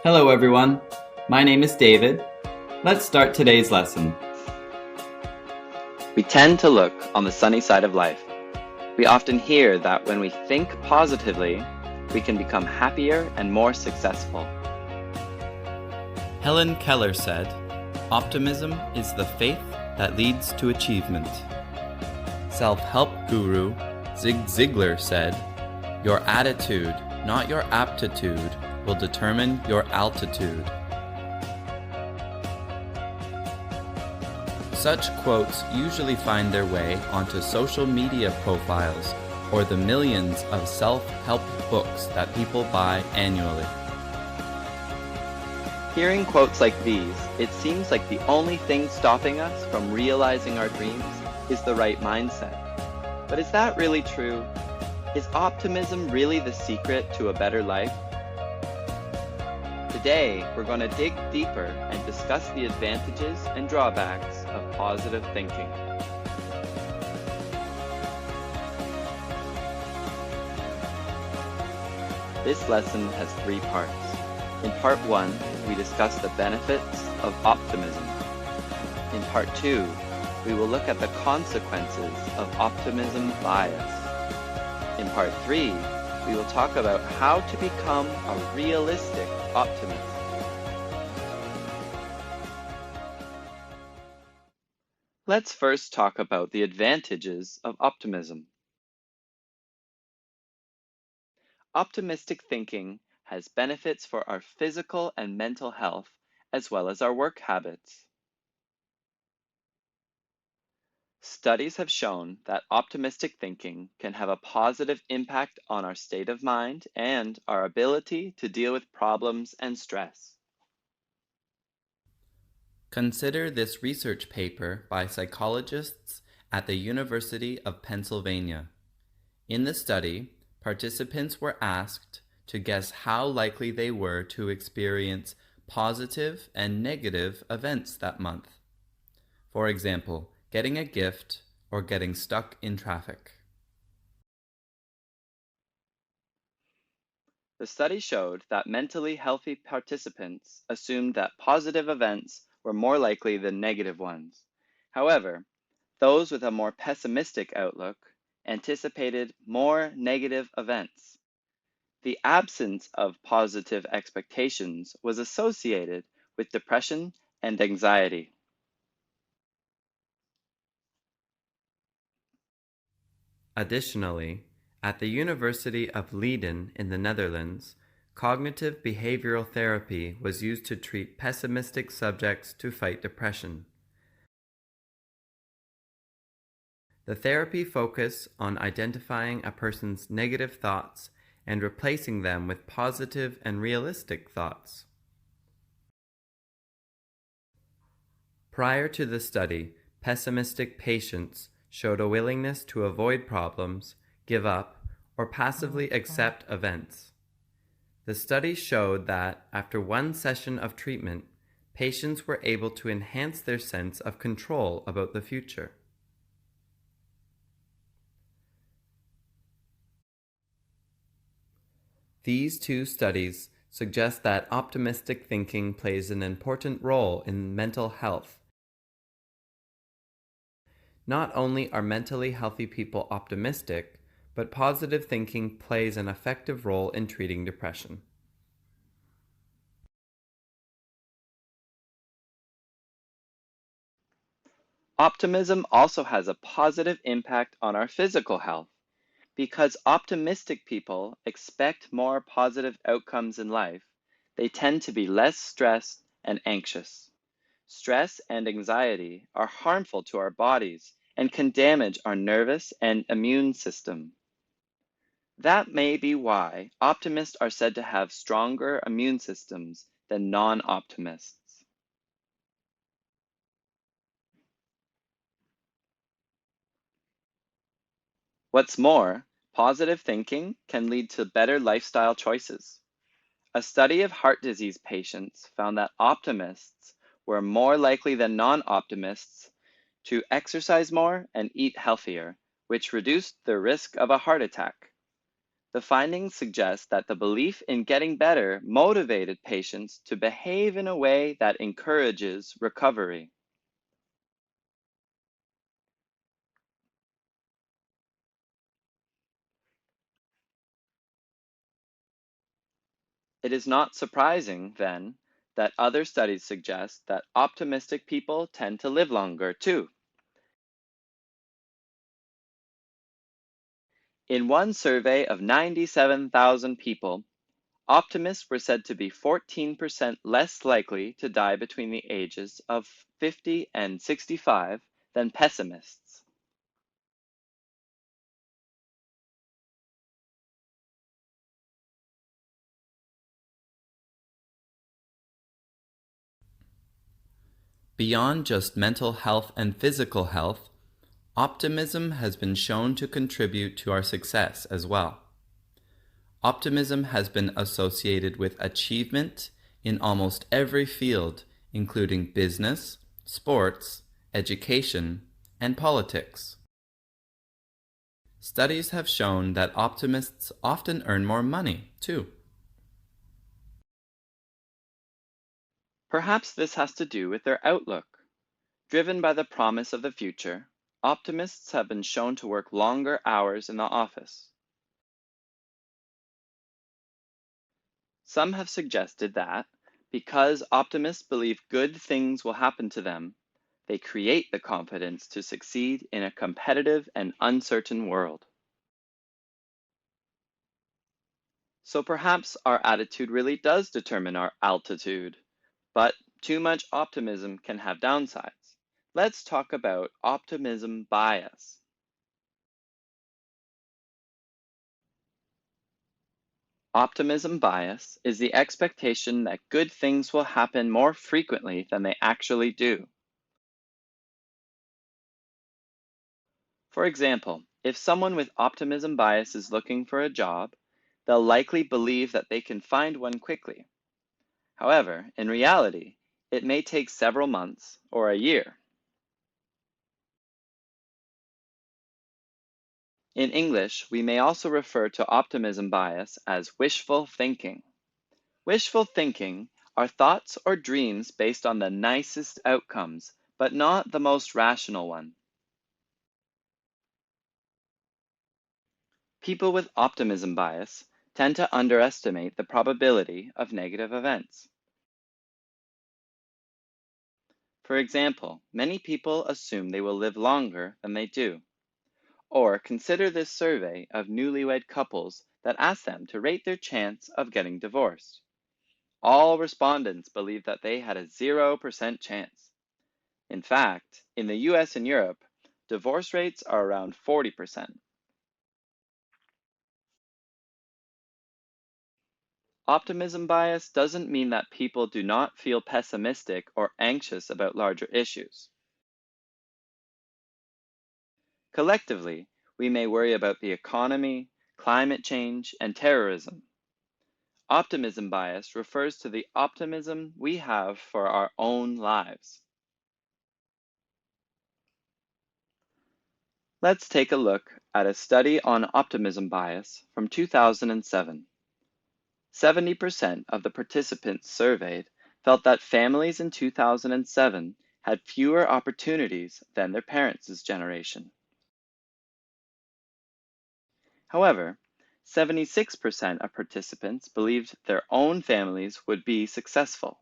Hello everyone, my name is David. Let's start today's lesson. We tend to look on the sunny side of life. We often hear that when we think positively, we can become happier and more successful. Helen Keller said, "Optimism is the faith that leads to achievement." Self-help guru Zig Ziglar said, "Your attitude, not your aptitude, will determine your altitude." Such quotes usually find their way onto social media profiles or the millions of self-help books that people buy annually. Hearing quotes like these, it seems like the only thing stopping us from realizing our dreams is the right mindset. But is that really true? Is optimism really the secret to a better life? Today, we're going to dig deeper and discuss the advantages and drawbacks of positive thinking. This lesson has 3 parts. In part 1, we discuss the benefits of optimism. In part 2, we will look at the consequences of optimism bias. In part 3, we will talk about how to become a realistic optimist. Let's first talk about the advantages of optimism. Optimistic thinking has benefits for our physical and mental health, as well as our work habits. Studies have shown that optimistic thinking can have a positive impact on our state of mind and our ability to deal with problems and stress. Consider this research paper by psychologists at the University of Pennsylvania. In the study, participants were asked to guess how likely they were to experience positive and negative events that month. For example, getting a gift or getting stuck in traffic. The study showed that mentally healthy participants assumed that positive events were more likely than negative ones. However, those with a more pessimistic outlook anticipated more negative events. The absence of positive expectations was associated with depression and anxiety. Additionally, at the University of Leiden in the Netherlands, cognitive behavioral therapy was used to treat pessimistic subjects to fight depression. The therapy focused on identifying a person's negative thoughts and replacing them with positive and realistic thoughts. Prior to the study, pessimistic patients showed a willingness to avoid problems, give up, or passively accept events. The study showed that after 1 session of treatment, patients were able to enhance their sense of control about the future. These 2 studies suggest that optimistic thinking plays an important role in mental health. Not only are mentally healthy people optimistic, but positive thinking plays an effective role in treating depression. Optimism also has a positive impact on our physical health. Because optimistic people expect more positive outcomes in life, they tend to be less stressed and anxious. Stress and anxiety are harmful to our bodies and can damage our nervous and immune system. That may be why optimists are said to have stronger immune systems than non-optimists. What's more, positive thinking can lead to better lifestyle choices. A study of heart disease patients found that optimists were more likely than non-optimists to exercise more and eat healthier, which reduced the risk of a heart attack. The findings suggest that the belief in getting better motivated patients to behave in a way that encourages recovery. It is not surprising, then, that other studies suggest that optimistic people tend to live longer too. In one survey of 97,000 people, optimists were said to be 14% less likely to die between the ages of 50 and 65 than pessimists. Beyond just mental health and physical health, optimism has been shown to contribute to our success as well. Optimism has been associated with achievement in almost every field, including business, sports, education, and politics. Studies have shown that optimists often earn more money, too. Perhaps this has to do with their outlook. Driven by the promise of the future, optimists have been shown to work longer hours in the office. Some have suggested that, because optimists believe good things will happen to them, they create the confidence to succeed in a competitive and uncertain world. So perhaps our attitude really does determine our altitude, but too much optimism can have downsides. Let's talk about optimism bias. Optimism bias is the expectation that good things will happen more frequently than they actually do. For example, if someone with optimism bias is looking for a job, they'll likely believe that they can find one quickly. However, in reality, it may take several months or a year. In English, we may also refer to optimism bias as wishful thinking. Wishful thinking are thoughts or dreams based on the nicest outcomes, but not the most rational one. People with optimism bias tend to underestimate the probability of negative events. For example, many people assume they will live longer than they do. Or consider this survey of newlywed couples that asked them to rate their chance of getting divorced. All respondents believed that they had a 0% chance. In fact, in the US and Europe, divorce rates are around 40%. Optimism bias doesn't mean that people do not feel pessimistic or anxious about larger issues. Collectively, we may worry about the economy, climate change, and terrorism. Optimism bias refers to the optimism we have for our own lives. Let's take a look at a study on optimism bias from 2007. 70% of the participants surveyed felt that families in 2007 had fewer opportunities than their parents' generation. However, 76% of participants believed their own families would be successful.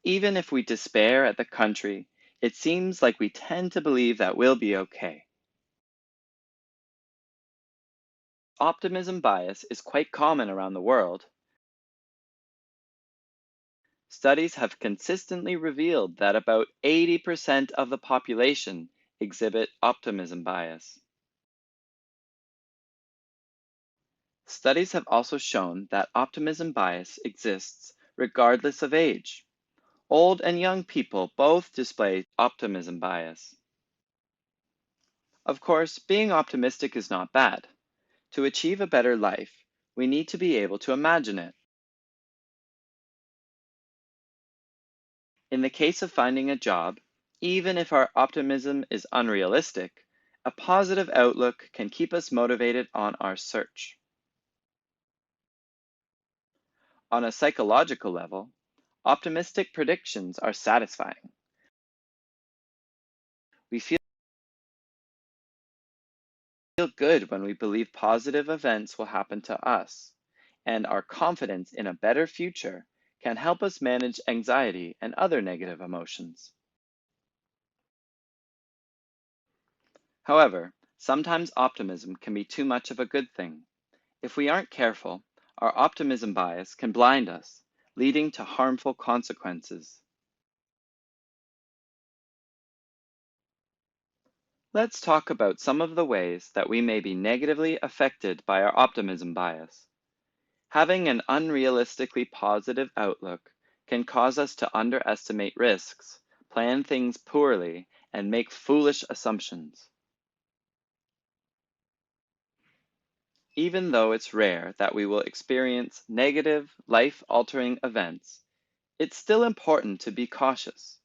Even if we despair at the country, it seems like we tend to believe that we'll be okay. Optimism bias is quite common around the world. Studies have consistently revealed that about 80% of the population exhibit optimism bias. Studies have also shown that optimism bias exists regardless of age. Old and young people both display optimism bias. Of course, being optimistic is not bad. To achieve a better life, we need to be able to imagine it. In the case of finding a job, even if our optimism is unrealistic, A positive outlook can keep us motivated on our search. On a psychological level, optimistic predictions are satisfying. We feel good when we believe positive events will happen to us, and our confidence in a better future can help us manage anxiety and other negative emotions. However, sometimes optimism can be too much of a good thing. If we aren't careful, our optimism bias can blind us, leading to harmful consequences. Let's talk about some of the ways that we may be negatively affected by our optimism bias. Having an unrealistically positive outlook can cause us to underestimate risks, plan things poorly, and make foolish assumptions. Even though it's rare that we will experience negative, life-altering events, it's still important to be cautious.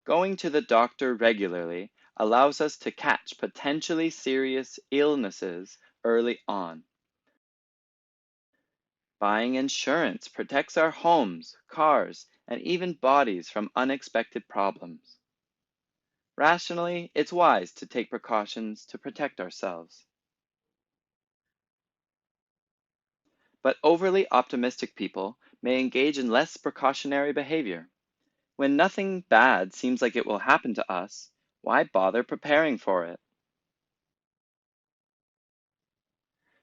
Going to the doctor regularly allows us to catch potentially serious illnesses early on. Buying insurance protects our homes, cars, and even bodies from unexpected problems. Rationally, it's wise to take precautions to protect ourselves. But overly optimistic people may engage in less precautionary behavior. When nothing bad seems like it will happen to us, why bother preparing for it?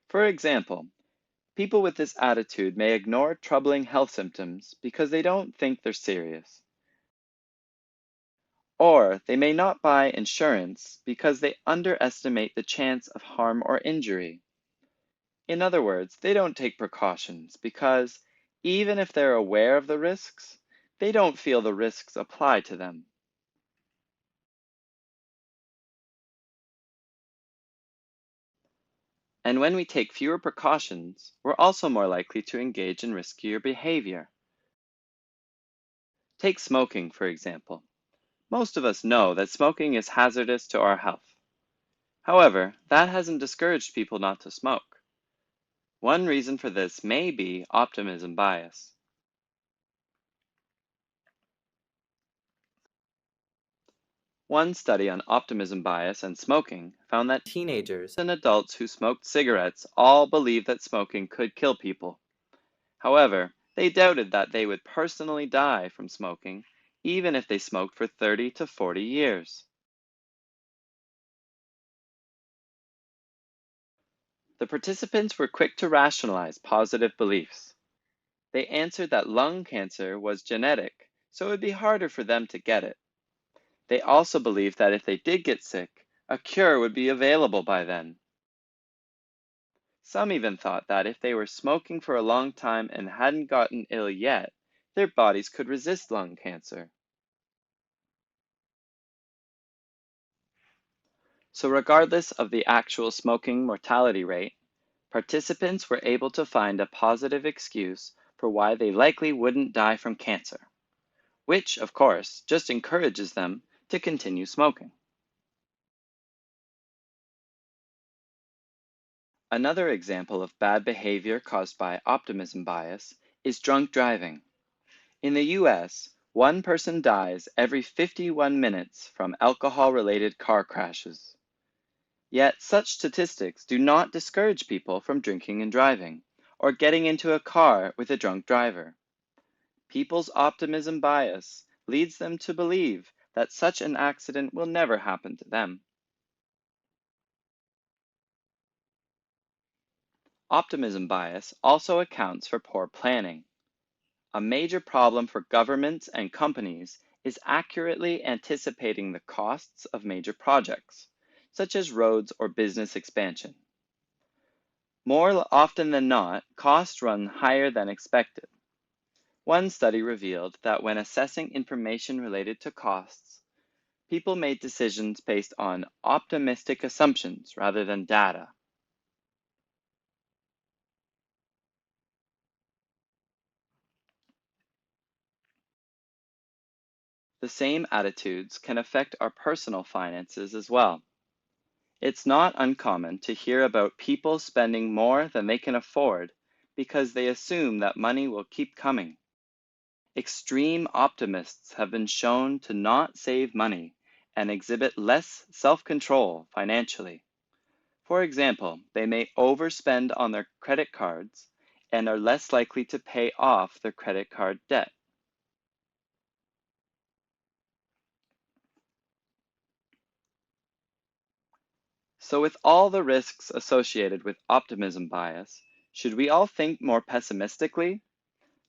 For example, people with this attitude may ignore troubling health symptoms because they don't think they're serious. Or they may not buy insurance because they underestimate the chance of harm or injury. In other words, they don't take precautions because, even if they're aware of the risks, they don't feel the risks apply to them. And when we take fewer precautions, we're also more likely to engage in riskier behavior. Take smoking, for example. Most of us know that smoking is hazardous to our health. However, that hasn't discouraged people not to smoke. One reason for this may be optimism bias. One study on optimism bias and smoking found that teenagers and adults who smoked cigarettes all believed that smoking could kill people. However, they doubted that they would personally die from smoking, even if they smoked for 30 to 40 years. The participants were quick to rationalize positive beliefs. They answered that lung cancer was genetic, so it would be harder for them to get it. They also believed that if they did get sick, a cure would be available by then. Some even thought that if they were smoking for a long time and hadn't gotten ill yet, their bodies could resist lung cancer. So, regardless of the actual smoking mortality rate, participants were able to find a positive excuse for why they likely wouldn't die from cancer, which, of course, just encourages them to continue smoking. Another example of bad behavior caused by optimism bias is drunk driving. In the US, one person dies every 51 minutes from alcohol-related car crashes. Yet such statistics do not discourage people from drinking and driving, or getting into a car with a drunk driver. People's optimism bias leads them to believe that such an accident will never happen to them. Optimism bias also accounts for poor planning. A major problem for governments and companies is accurately anticipating the costs of major projects, such as roads or business expansion. More often than not, costs run higher than expected. One study revealed that when assessing information related to costs, people made decisions based on optimistic assumptions rather than data. The same attitudes can affect our personal finances as well. It's not uncommon to hear about people spending more than they can afford because they assume that money will keep coming. Extreme optimists have been shown to not save money and exhibit less self-control financially. For example, they may overspend on their credit cards and are less likely to pay off their credit card debt. So, with all the risks associated with optimism bias, should we all think more pessimistically?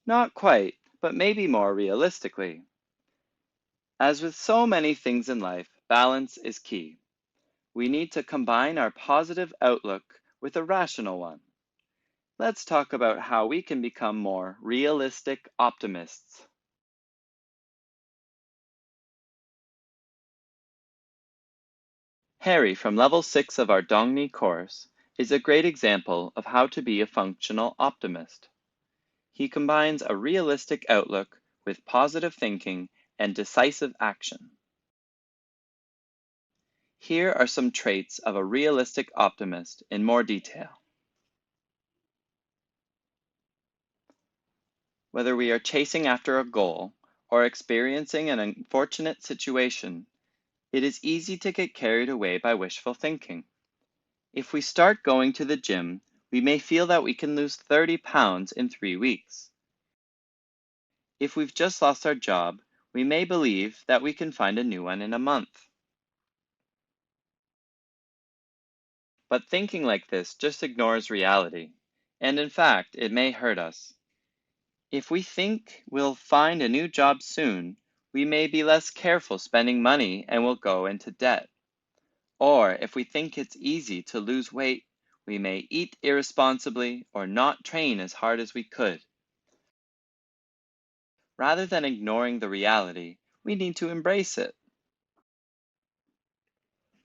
Not quite, but maybe more realistically. As with so many things in life, balance is key. We need to combine our positive outlook with a rational one. Let's talk about how we can become more realistic optimists. Harry from level 6 of our Dongni course is a great example of how to be a functional optimist. He combines a realistic outlook with positive thinking and decisive action. Here are some traits of a realistic optimist in more detail. Whether we are chasing after a goal or experiencing an unfortunate situation, it is easy to get carried away by wishful thinking. If we start going to the gym, we may feel that we can lose 30 pounds in 3 weeks. If we've just lost our job, we may believe that we can find a new one in a month. But thinking like this just ignores reality, and in fact, it may hurt us. If we think we'll find a new job soon, we may be less careful spending money and will go into debt. Or if we think it's easy to lose weight, we may eat irresponsibly or not train as hard as we could. Rather than ignoring the reality, we need to embrace it.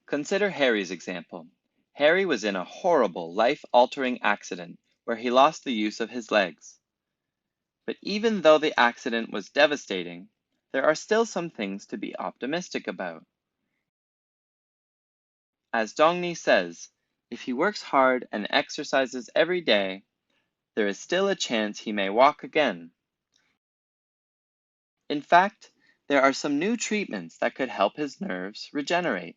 Consider Harry's example. Harry was in a horrible, life-altering accident where he lost the use of his legs. But even though the accident was devastating, there are still some things to be optimistic about. As Dongni says, if he works hard and exercises every day, there is still a chance he may walk again. In fact, there are some new treatments that could help his nerves regenerate.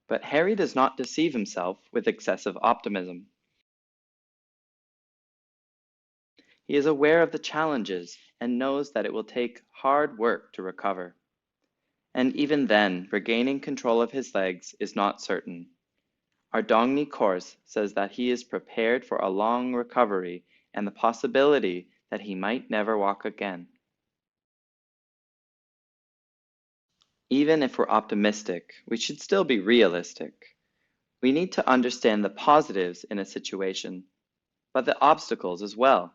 But Harry does not deceive himself with excessive optimism. He is aware of the challenges and knows that it will take hard work to recover. And even then, regaining control of his legs is not certain. Our Dongni course says that he is prepared for a long recovery and the possibility that he might never walk again. Even if we're optimistic, we should still be realistic. We need to understand the positives in a situation, but the obstacles as well.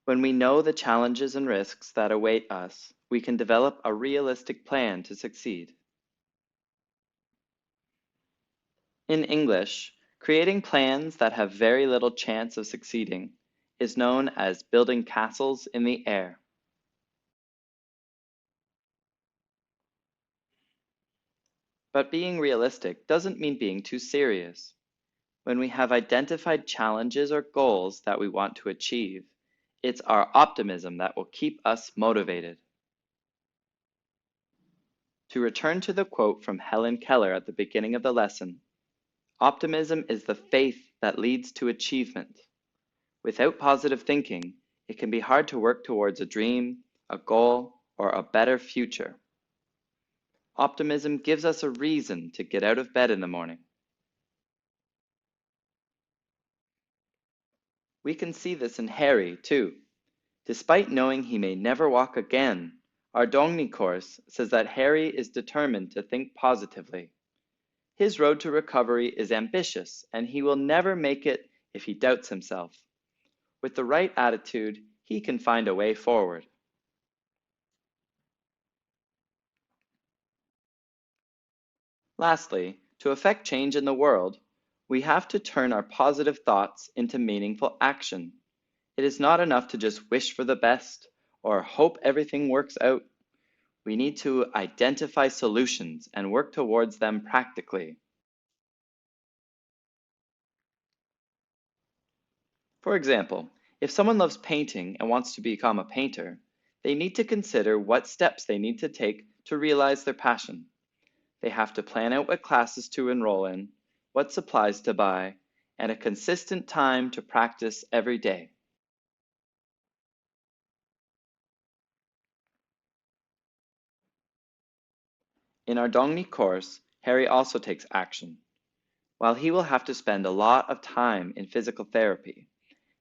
When we know the challenges and risks that await us, we can develop a realistic plan to succeed. In English, creating plans that have very little chance of succeeding is known as building castles in the air. But being realistic doesn't mean being too serious. When we have identified challenges or goals that we want to achieve, it's our optimism that will keep us motivated. To return to the quote from Helen Keller at the beginning of the lesson, optimism is the faith that leads to achievement. Without positive thinking, it can be hard to work towards a dream, a goal, or a better future. Optimism gives us a reason to get out of bed in the morning. We can see this in Harry, too. Despite knowing he may never walk again, our Dongni course says that Harry is determined to think positively. His road to recovery is ambitious, and he will never make it if he doubts himself. With the right attitude, he can find a way forward. Lastly, to affect change in the world, we have to turn our positive thoughts into meaningful action. It is not enough to just wish for the best or hope everything works out. We need to identify solutions and work towards them practically. For example, if someone loves painting and wants to become a painter, they need to consider what steps they need to take to realize their passion. They have to plan out what classes to enroll in, what supplies to buy, and a consistent time to practice every day. In our Dongni course, Harry also takes action. While he will have to spend a lot of time in physical therapy,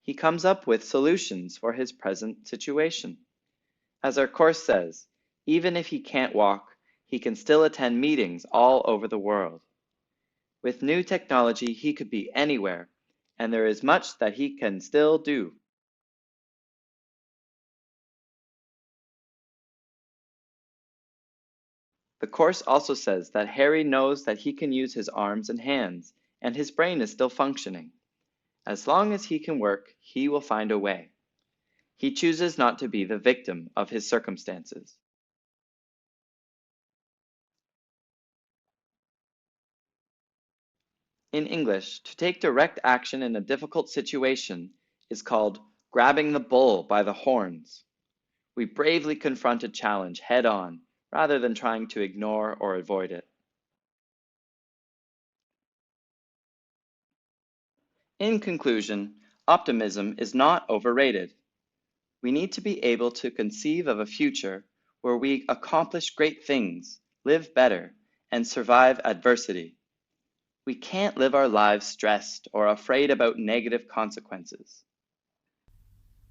he comes up with solutions for his present situation. As our course says, even if he can't walk, he can still attend meetings all over the world. With new technology, he could be anywhere, and there is much that he can still do. The course also says that Harry knows that he can use his arms and hands, and his brain is still functioning. As long as he can work, he will find a way. He chooses not to be the victim of his circumstances. In English, to take direct action in a difficult situation is called grabbing the bull by the horns. We bravely confront a challenge head on, rather than trying to ignore or avoid it. In conclusion, optimism is not overrated. We need to be able to conceive of a future where we accomplish great things, live better, and survive adversity. We can't live our lives stressed or afraid about negative consequences.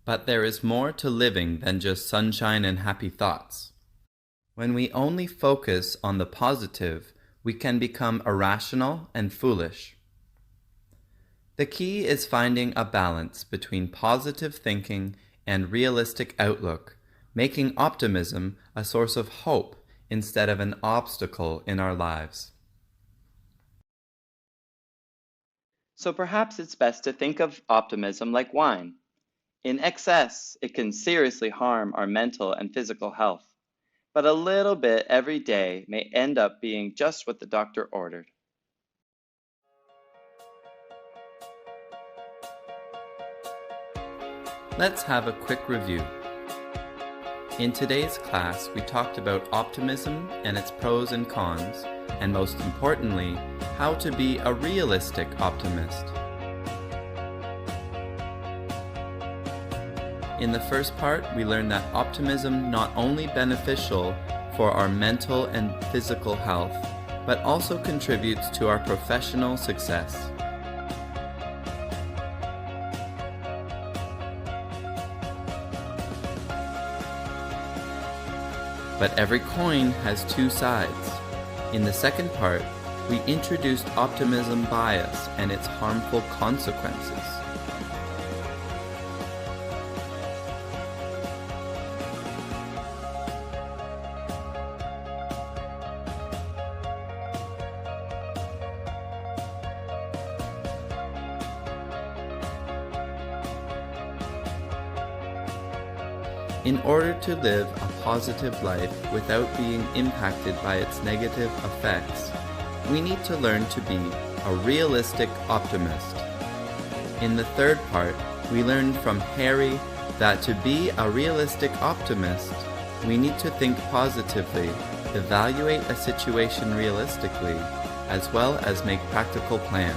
But there is more to living than just sunshine and happy thoughts. When we only focus on the positive, we can become irrational and foolish. The key is finding a balance between positive thinking and realistic outlook, making optimism a source of hope instead of an obstacle in our lives. So perhaps it's best to think of optimism like wine. In excess, it can seriously harm our mental and physical health, but a little bit every day may end up being just what the doctor ordered. Let's have a quick review. In today's class, we talked about optimism and its pros and cons, and most importantly, how to be a realistic optimist. In the first part, we learned that optimism not only beneficial for our mental and physical health, but also contributes to our professional success. But every coin has two sides. In the second part, we introduced optimism bias and its harmful consequences. In order to live a positive life without being impacted by its negative effects, we need to learn to be a realistic optimist. In the third part, we learned from Harry that to be a realistic optimist, we need to think positively, evaluate a situation realistically, as well as make practical plans.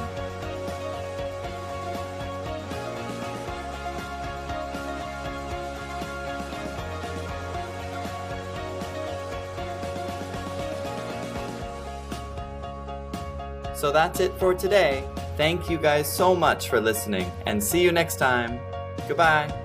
So that's it for today. Thank you guys so much for listening, and see you next time. Goodbye.